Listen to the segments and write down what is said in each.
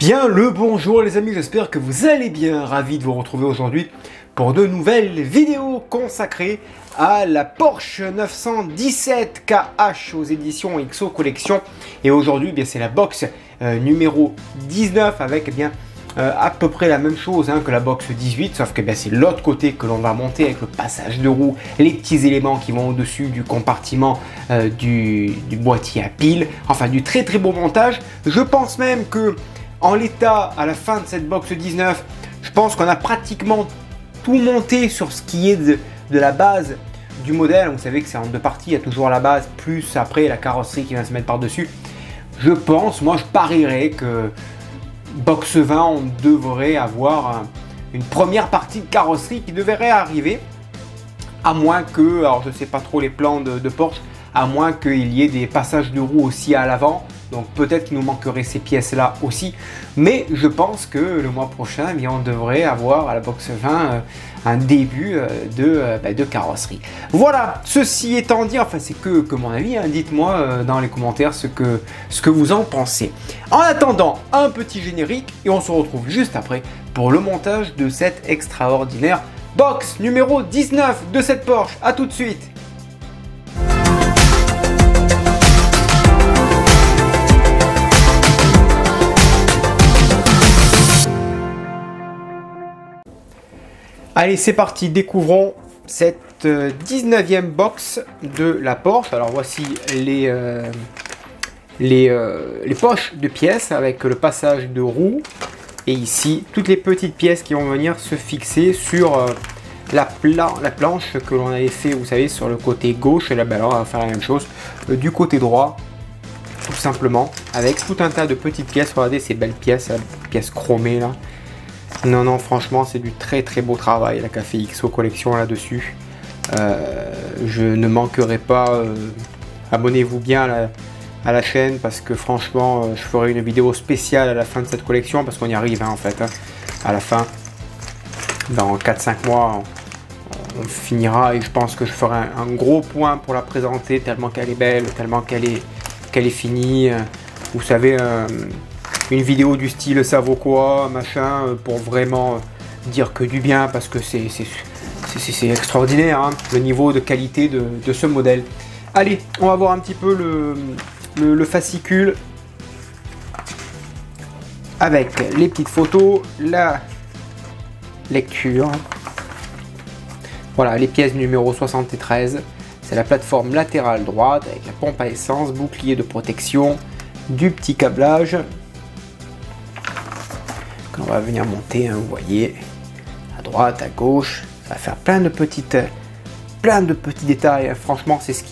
Bien le bonjour les amis, j'espère que vous allez bien, ravi de vous retrouver aujourd'hui pour de nouvelles vidéos consacrées à la Porsche 917 KH aux éditions XO Collection. Et aujourd'hui c'est la box numéro 19 avec à peu près la même chose que la box 18, sauf que c'est l'autre côté que l'on va monter avec le passage de roue, les petits éléments qui vont au-dessus du compartiment du boîtier à piles, enfin du très beau montage. Je pense même que en l'état, à la fin de cette box 19, je pense qu'on a pratiquement tout monté sur ce qui est de la base du modèle. Vous savez que c'est en deux parties, il y a toujours la base, plus après la carrosserie qui vient se mettre par-dessus. Je pense, moi je parierais que box 20, on devrait avoir une première partie de carrosserie qui devrait arriver. À moins que, alors je ne sais pas trop les plans de Porsche, à moins qu'il y ait des passages de roues aussi à l'avant. Donc peut-être qu'il nous manquerait ces pièces-là aussi. Mais je pense que le mois prochain, on devrait avoir à la box 20 un début de carrosserie. Voilà, ceci étant dit, enfin c'est que mon avis. Dites-moi dans les commentaires ce que vous en pensez. En attendant, un petit générique et on se retrouve juste après pour le montage de cette extraordinaire box numéro 19 de cette Porsche. A tout de suite. Allez, c'est parti, découvrons cette 19e box de la Porsche. Alors voici les poches de pièces avec le passage de roue. Et ici, toutes les petites pièces qui vont venir se fixer sur la planche que l'on avait fait, vous savez, sur le côté gauche. Et là, alors, on va faire la même chose du côté droit, tout simplement, avec tout un tas de petites pièces. Regardez ces belles pièces, pièces chromées là. Non, franchement, c'est du très beau travail, la Café XO Collection là-dessus. Je ne manquerai pas, abonnez-vous bien à la chaîne parce que franchement, je ferai une vidéo spéciale à la fin de cette collection parce qu'on y arrive en fait, à la fin. Dans 4-5 mois, on finira et je pense que je ferai un gros point pour la présenter tellement qu'elle est belle, tellement qu'elle est finie. Vous savez, une vidéo du style ça vaut quoi, machin, pour vraiment dire que du bien parce que c'est extraordinaire le niveau de qualité de ce modèle. Allez, on va voir un petit peu le fascicule avec les petites photos, la lecture. Voilà, les pièces numéro 73, c'est la plateforme latérale droite avec la pompe à essence, bouclier de protection, du petit câblage. On va venir monter, vous voyez, à droite, à gauche, ça va faire plein de petits détails. Franchement, c'est ce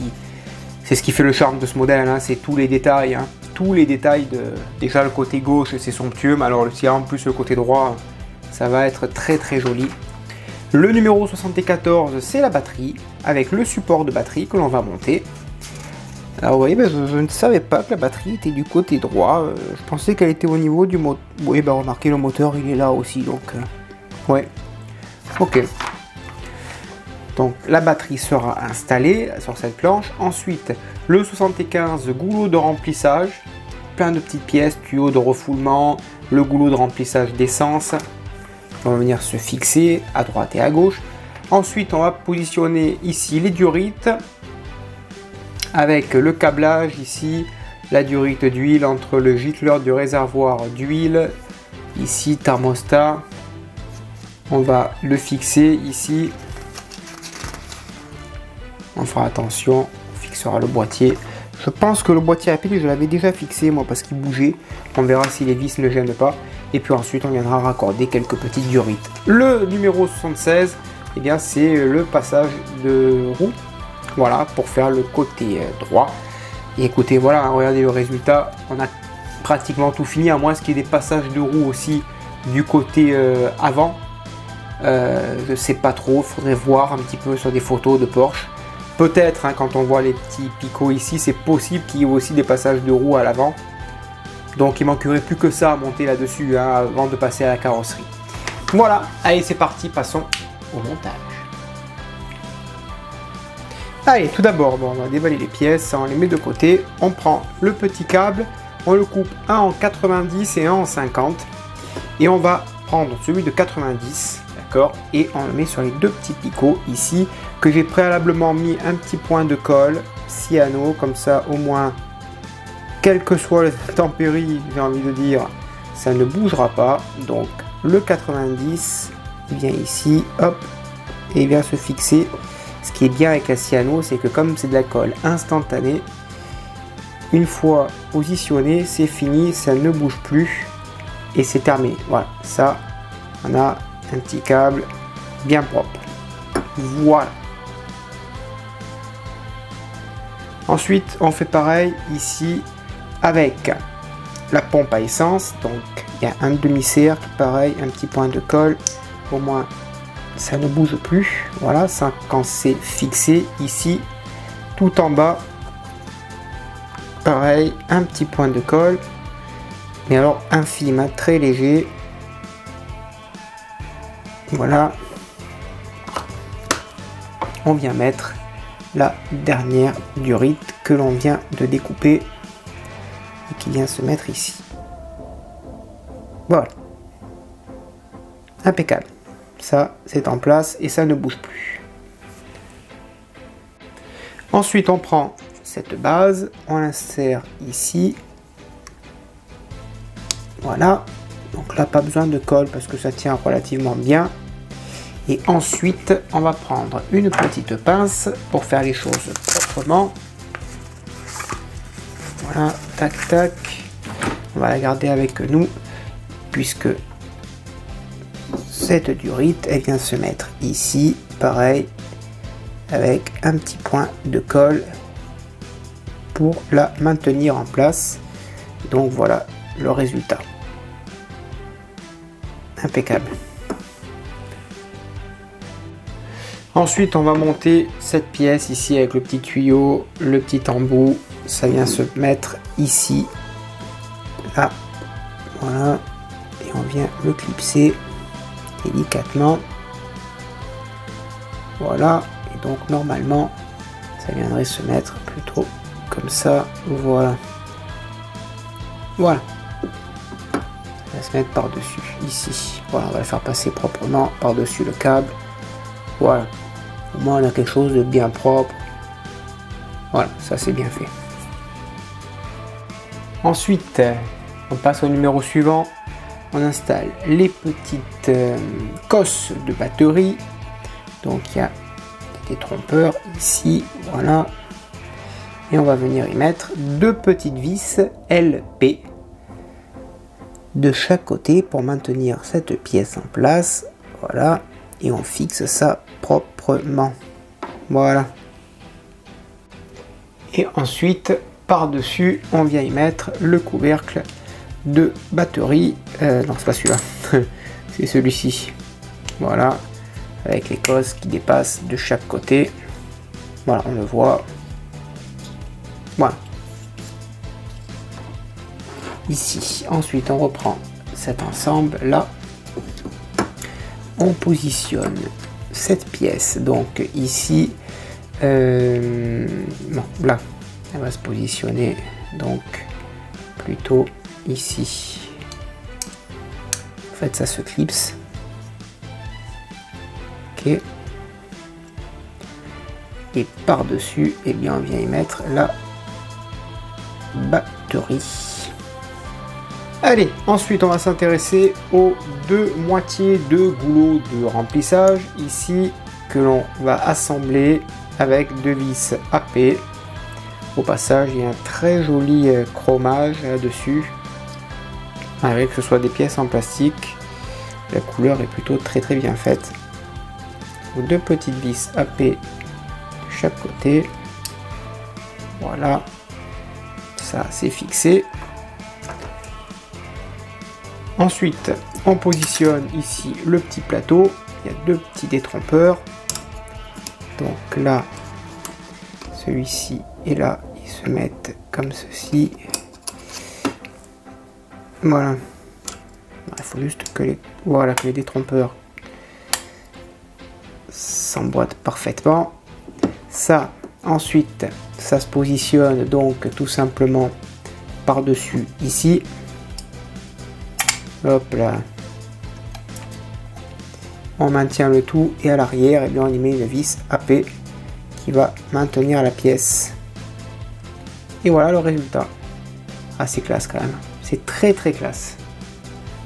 qui fait le charme de ce modèle, c'est tous les détails, déjà le côté gauche, c'est somptueux, mais alors si en plus le côté droit, ça va être très joli. Le numéro 74, c'est la batterie, avec le support de batterie que l'on va monter. Alors vous voyez, je ne savais pas que la batterie était du côté droit, je pensais qu'elle était au niveau du moteur. Oui, remarquez, le moteur il est là aussi, donc ouais, ok. Donc la batterie sera installée sur cette planche. Ensuite, le 75 goulot de remplissage, plein de petites pièces, tuyaux de refoulement, le goulot de remplissage d'essence, on va venir se fixer à droite et à gauche. Ensuite, on va positionner ici les durites, avec le câblage ici, la durite d'huile entre le gicleur du réservoir d'huile, ici thermostat, on va le fixer ici, on fera attention, on fixera le boîtier. Je pense que le boîtier à piles je l'avais déjà fixé moi parce qu'il bougeait, on verra si les vis ne gênent pas, et puis ensuite on viendra raccorder quelques petites durites. Le numéro 76, c'est le passage de roue. Voilà, pour faire le côté droit. Et écoutez, voilà, regardez le résultat. On a pratiquement tout fini, à moins qu'il y ait des passages de roue aussi du côté avant. Je sais pas trop, faudrait voir un petit peu sur des photos de Porsche. Peut-être, quand on voit les petits picots ici, c'est possible qu'il y ait aussi des passages de roue à l'avant. Donc il manquerait plus que ça à monter là-dessus avant de passer à la carrosserie. Voilà, allez c'est parti, passons au montage. Allez, tout d'abord, on va déballer les pièces, on les met de côté, on prend le petit câble, On le coupe un en 90 et un en 50. Et on va prendre celui de 90, d'accord, et on le met sur les deux petits picots ici, que j'ai préalablement mis un petit point de colle cyano, comme ça au moins, quelle que soit la tempérie, j'ai envie de dire, ça ne bougera pas. Donc le 90, il vient ici, hop, et il vient se fixer. Ce qui est bien avec la cyano, c'est que comme c'est de la colle instantanée, une fois positionné, c'est fini, ça ne bouge plus et c'est terminé. Voilà, ça, on a un petit câble bien propre. Voilà. Ensuite, on fait pareil ici avec la pompe à essence. Donc, il y a un demi-cercle, pareil, un petit point de colle. Au moins, ça ne bouge plus. Voilà, ça, quand c'est fixé ici, tout en bas, pareil, un petit point de colle. Mais alors, infime, hein, très léger. Voilà. On vient mettre la dernière durite que l'on vient de découper et qui vient se mettre ici. Voilà. Impeccable. Ça, c'est en place et ça ne bouge plus. Ensuite, on prend cette base, on l'insère ici. Voilà. Donc là, pas besoin de colle parce que ça tient relativement bien. Et ensuite, on va prendre une petite pince pour faire les choses proprement. Voilà, tac, tac. On va la garder avec nous, puisque cette durite, elle vient se mettre ici, pareil, avec un petit point de colle pour la maintenir en place. Donc voilà le résultat. Impeccable. Ensuite, on va monter cette pièce ici avec le petit tuyau, le petit embout. Ça vient se mettre ici, là, voilà, et on vient le clipser délicatement. Voilà, et donc normalement, ça viendrait se mettre plutôt comme ça. Voilà, voilà. Ça va se mettre par-dessus ici. Voilà, on va le faire passer proprement par-dessus le câble. Voilà. Au moins on a quelque chose de bien propre. Voilà, ça c'est bien fait. Ensuite, on passe au numéro suivant. On installe les petites cosses de batterie. Donc il y a des trompeurs ici, voilà. Et on va venir y mettre deux petites vis LP de chaque côté pour maintenir cette pièce en place. Voilà. Et on fixe ça proprement. Voilà. Et ensuite, par-dessus, on vient y mettre le couvercle de batterie. Non, c'est pas celui-là. C'est celui-ci. Voilà. Avec les cosses qui dépassent de chaque côté. Voilà, on le voit. Voilà. Ici. Ensuite, on reprend cet ensemble-là. On positionne cette pièce donc ici, non, là, elle va se positionner donc plutôt ici. En fait, ça se clipse. Ok. Et par-dessus, eh bien, on vient y mettre la batterie. Allez, ensuite on va s'intéresser aux deux moitiés de goulot de remplissage ici que l'on va assembler avec deux vis AP. Au passage, il y a un très joli chromage là-dessus, malgré que ce soit des pièces en plastique. La couleur est plutôt très bien faite. Deux petites vis AP de chaque côté. Voilà, ça c'est fixé. Ensuite, on positionne ici le petit plateau. Il y a deux petits détrompeurs. Donc là, celui-ci et là, ils se mettent comme ceci. Voilà. Il faut juste que les détrompeurs s'emboîtent parfaitement. Ça, ensuite, ça se positionne donc tout simplement par-dessus ici. Hop là. On maintient le tout et à l'arrière, et bien on y met une vis AP qui va maintenir la pièce. Et voilà le résultat. Assez classe quand même. C'est très très classe.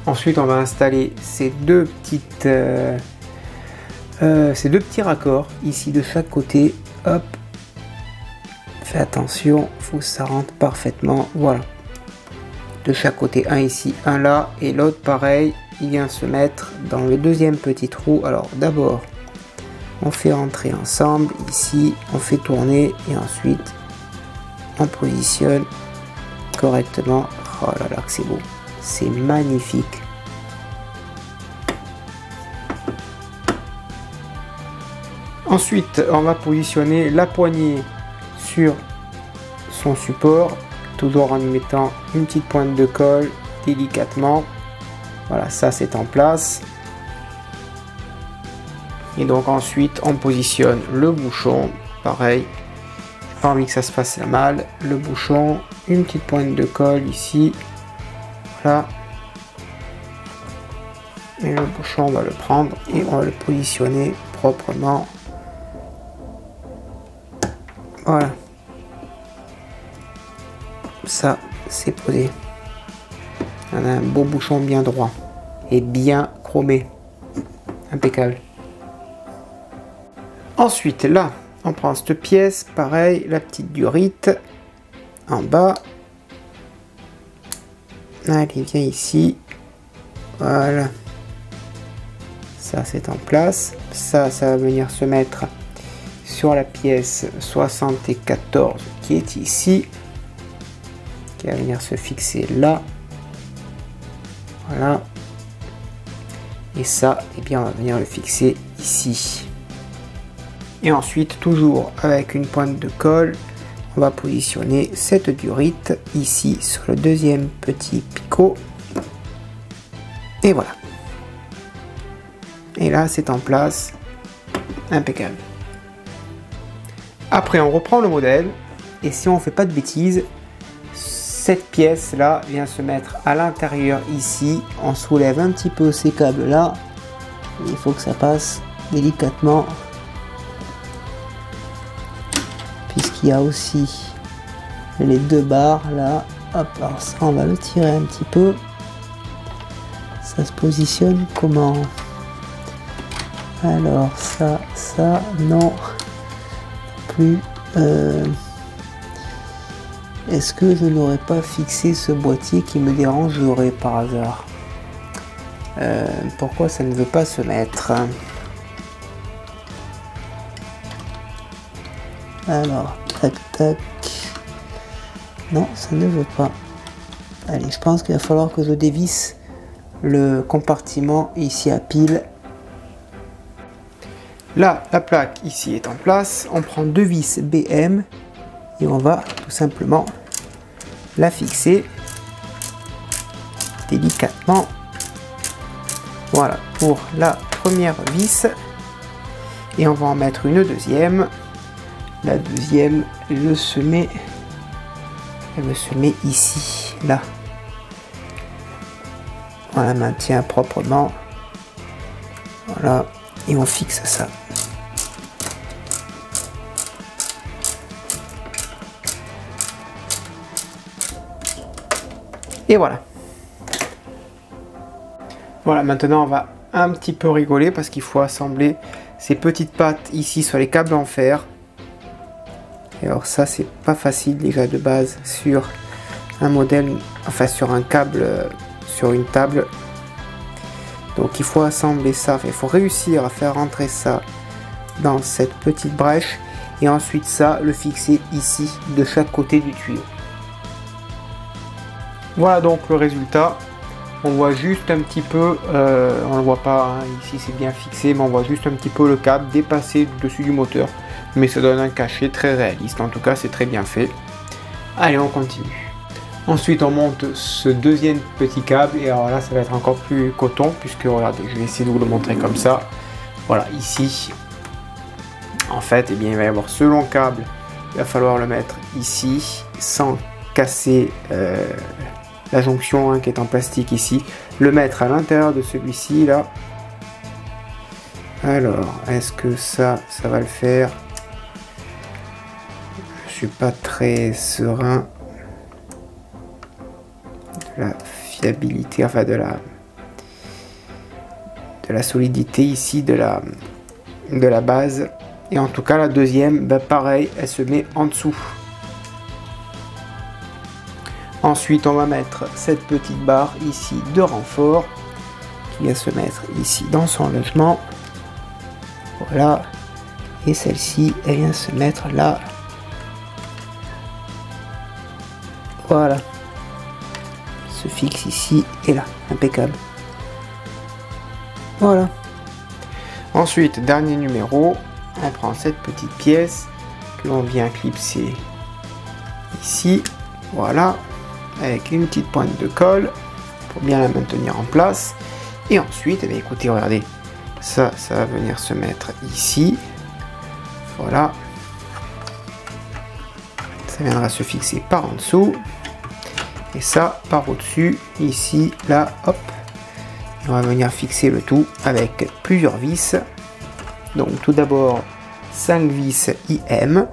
Ensuite, on va installer ces deux petits raccords ici de chaque côté. Hop. Fais attention, faut que ça rentre parfaitement. Voilà. De chaque côté, un ici, un là, et l'autre pareil. Il vient se mettre dans le deuxième petit trou. Alors d'abord, on fait rentrer ensemble ici, on fait tourner et ensuite on positionne correctement. Oh là là, que c'est beau, c'est magnifique. Ensuite, on va positionner la poignée sur son support, toujours en y mettant une petite pointe de colle délicatement. Voilà, ça c'est en place. Et donc ensuite on positionne le bouchon, pareil, j'ai pas envie que ça se fasse mal, le bouchon, une petite pointe de colle ici, voilà. Et le bouchon on va le prendre et on va le positionner proprement. Voilà. Ça c'est posé. On a un beau bouchon bien droit et bien chromé, impeccable. Ensuite là, on prend cette pièce, pareil, la petite durite en bas. Allez, viens ici. Voilà. Ça c'est en place. Ça va venir se mettre sur la pièce 74 qui est ici, qui va venir se fixer là. Voilà. Et ça, eh bien, on va venir le fixer ici. Et ensuite, toujours avec une pointe de colle, on va positionner cette durite ici sur le deuxième petit picot. Et voilà. Et là, c'est en place. Impeccable. Après, on reprend le modèle. Et si on ne fait pas de bêtises, cette pièce là vient se mettre à l'intérieur ici. On soulève un petit peu ces câbles là. Il faut que ça passe délicatement. Puisqu'il y a aussi les deux barres là. Hop, alors ça on va le tirer un petit peu. Ça se positionne comment? Alors ça, non plus. Est-ce que je n'aurais pas fixé ce boîtier qui me dérangerait par hasard? Pourquoi ça ne veut pas se mettre? Alors, tac tac. Non, ça ne veut pas. Allez, je pense qu'il va falloir que je dévisse le compartiment ici à pile. Là, la plaque ici est en place. On prend deux vis BM et on va tout simplement la fixer délicatement. Voilà pour la première vis. Et on va en mettre une deuxième. La deuxième, elle me se met ici, là. On la maintient proprement. Voilà. Et on fixe ça. Et voilà. Voilà, maintenant on va un petit peu rigoler parce qu'il faut assembler ces petites pattes ici sur les câbles en fer. Et alors ça c'est pas facile déjà de base sur un modèle, enfin sur un câble, sur une table. Donc il faut assembler ça, il faut réussir à faire rentrer ça dans cette petite brèche et ensuite ça le fixer ici de chaque côté du tuyau. Voilà donc le résultat. On voit juste un petit peu, on le voit pas hein, ici c'est bien fixé, mais on voit juste un petit peu le câble dépasser dessus du moteur. Mais ça donne un cachet très réaliste, en tout cas c'est très bien fait. Allez, on continue. Ensuite on monte ce deuxième petit câble et alors là ça va être encore plus coton puisque regardez, je vais essayer de vous le montrer comme ça. Voilà, ici en fait eh bien, il va y avoir ce long câble, il va falloir le mettre ici sans casser la jonction hein, qui est en plastique ici, le mettre à l'intérieur de celui-ci là. Alors, est-ce que ça va le faire? Je suis pas très serein de la fiabilité, enfin de la solidité ici de la base. Et en tout cas la deuxième, bah pareil, elle se met en dessous. Ensuite on va mettre cette petite barre ici de renfort qui va se mettre ici dans son logement. Voilà. Et celle-ci, elle vient se mettre là. Voilà. Se fixe ici et là. Impeccable. Voilà. Ensuite, dernier numéro, on prend cette petite pièce que l'on vient clipser ici. Voilà. Avec une petite pointe de colle pour bien la maintenir en place. Et ensuite, eh bien, écoutez, regardez, ça va venir se mettre ici. Voilà. Ça viendra se fixer par en dessous. Et ça par au-dessus, ici, là, hop. Et on va venir fixer le tout avec plusieurs vis. Donc tout d'abord, 5 vis IM.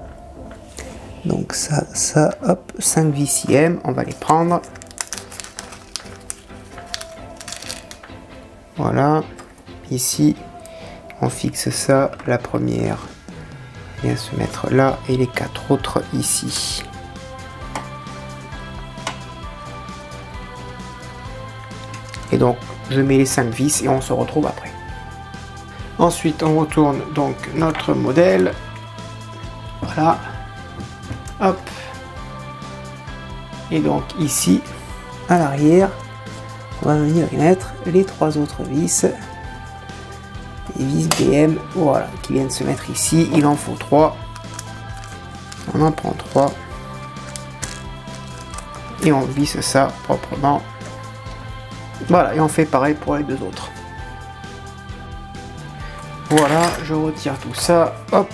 Donc ça, hop, 5 vis IM, on va les prendre. Voilà. Ici, on fixe ça, la première vient se mettre là et les 4 autres ici. Et donc, je mets les 5 vis et on se retrouve après. Ensuite, on retourne donc notre modèle. Voilà. Hop. Et donc ici, à l'arrière, on va venir y mettre les 3 autres vis. Les vis BM, voilà, qui viennent se mettre ici. Il en faut 3. On en prend 3. Et on visse ça proprement. Voilà, et on fait pareil pour les 2 autres. Voilà, je retire tout ça. Hop.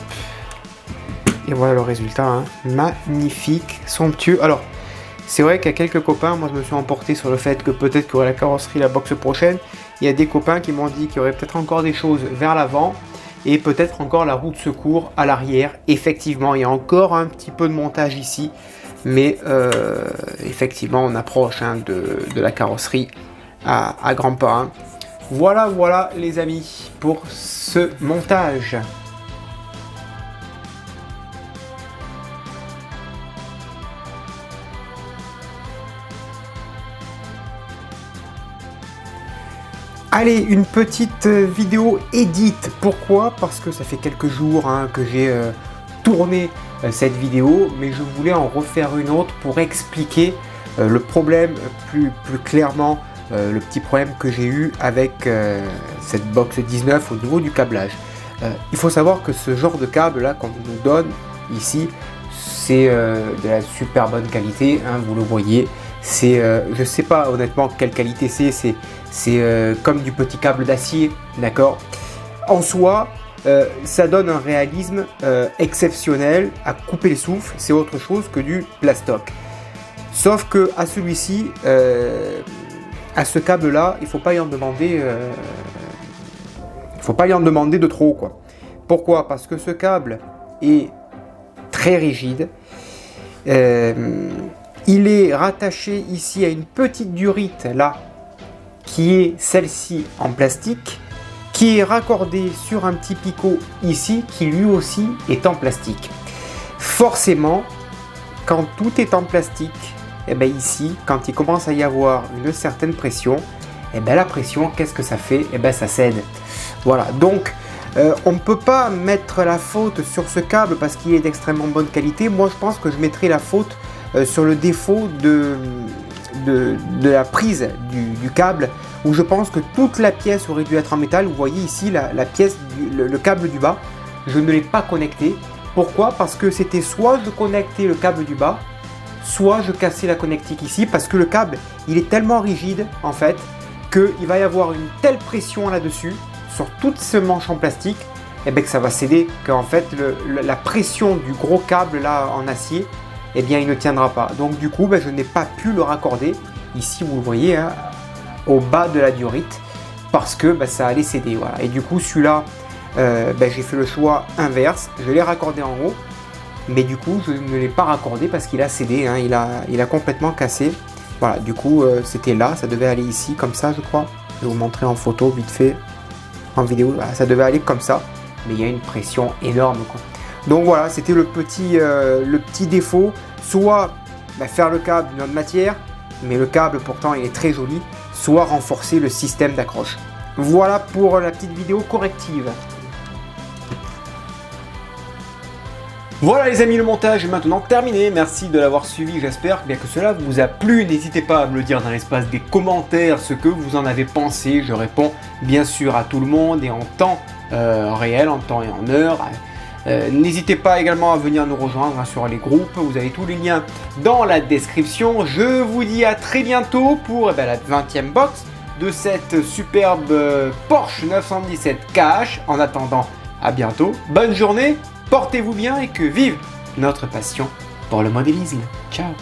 Et voilà le résultat, hein. Magnifique, somptueux. Alors, c'est vrai qu'il y a quelques copains, moi je me suis emporté sur le fait que peut-être qu'il y aurait la carrosserie, la box prochaine. Il y a des copains qui m'ont dit qu'il y aurait peut-être encore des choses vers l'avant et peut-être encore la roue de secours à l'arrière. Effectivement, il y a encore un petit peu de montage ici, mais effectivement, on approche hein, de la carrosserie à grands pas. Hein. Voilà les amis pour ce montage. Allez, une petite vidéo édite. Pourquoi? Parce que ça fait quelques jours hein, que j'ai tourné cette vidéo, mais je voulais en refaire une autre pour expliquer le problème plus clairement, le petit problème que j'ai eu avec cette box 19 au niveau du câblage. Il faut savoir que ce genre de câble là qu'on nous donne ici, c'est de la super bonne qualité, hein, vous le voyez. C'est, je sais pas honnêtement quelle qualité c'est comme du petit câble d'acier, d'accord. En soi, ça donne un réalisme exceptionnel à couper le souffle, c'est autre chose que du plastoc. Sauf que à celui-ci, à ce câble-là, il faut pas y en demander, de trop, quoi. Pourquoi? Parce que ce câble est très rigide. Il est rattaché ici à une petite durite là, qui est celle-ci en plastique, qui est raccordée sur un petit picot ici, qui lui aussi est en plastique. Forcément, quand tout est en plastique, et bien ici, quand il commence à y avoir une certaine pression, et bien la pression, qu'est-ce que ça fait? Et bien ça cède. Voilà, donc on ne peut pas mettre la faute sur ce câble parce qu'il est d'extrêmement bonne qualité. Moi, je pense que je mettrai la faute sur le défaut de la prise du câble, où je pense que toute la pièce aurait dû être en métal. Vous voyez ici la pièce, le câble du bas, je ne l'ai pas connecté. Pourquoi? Parce que c'était soit je connectais le câble du bas, soit je cassais la connectique ici, parce que le câble il est tellement rigide en fait qu'il va y avoir une telle pression là-dessus sur toute ce manche en plastique, et bien que ça va céder, qu'en fait la pression du gros câble là en acier, eh bien il ne tiendra pas. Donc du coup, je n'ai pas pu le raccorder. Ici, vous le voyez, hein, au bas de la diorite, parce que ça allait céder. Voilà. Et du coup, celui-là, j'ai fait le choix inverse. Je l'ai raccordé en haut, mais du coup, je ne l'ai pas raccordé parce qu'il a cédé. Hein, il a complètement cassé. Voilà, du coup, c'était là. Ça devait aller ici, comme ça, je crois. Je vais vous montrer en photo, vite fait, en vidéo. Voilà, ça devait aller comme ça, mais il y a une pression énorme, quoi. Donc voilà, c'était le petit défaut. Soit faire le câble d'une autre matière, mais le câble pourtant il est très joli, soit renforcer le système d'accroche. Voilà pour la petite vidéo corrective. Voilà les amis, le montage est maintenant terminé. Merci de l'avoir suivi, j'espère bien que cela vous a plu. N'hésitez pas à me le dire dans l'espace des commentaires ce que vous en avez pensé. Je réponds bien sûr à tout le monde et en temps réel, en temps et en heure. N'hésitez pas également à venir nous rejoindre sur les groupes, vous avez tous les liens dans la description. Je vous dis à très bientôt pour la 20e box de cette superbe Porsche 917 Cash. En attendant, à bientôt, bonne journée, portez-vous bien et que vive notre passion pour le modélisme. Ciao.